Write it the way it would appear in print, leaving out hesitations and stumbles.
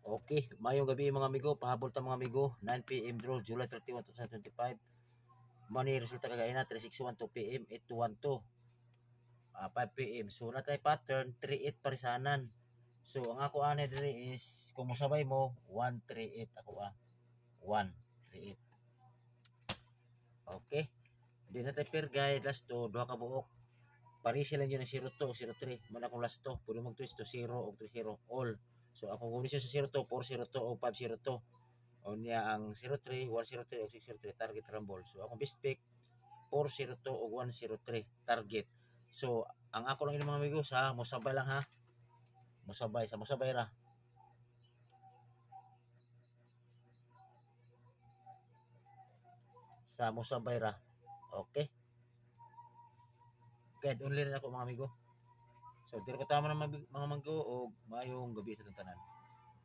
Okay, mayong gabi mga amigo, pahabol ta mga amigo, 9 PM draw, July 31, 2025. Money resulta kagaya na 3612 PM, 8212, 5 PM. So na tayo pattern 38 parisanan. So ang ako ani diri is kung mosabay mo 138 ako 138. Okay. Di na tayo per guide last to duha ka buok. Pari sila yun ng 02 03 man akong last to pwede mong twist to 0 o 30 all. So akong kombinasyon sa 02 402 o 502 o niya ang 03 103 o 603 target rumble. So akong best pick 402 o 103 target. So ang ako lang ini mga amigo sa mosabay lang ha, mosabay ra sa mosabay ra. Okay, guide only rin ako mga amigo. So diri ko tama ng mga amigo o mayong gabi sa tanan.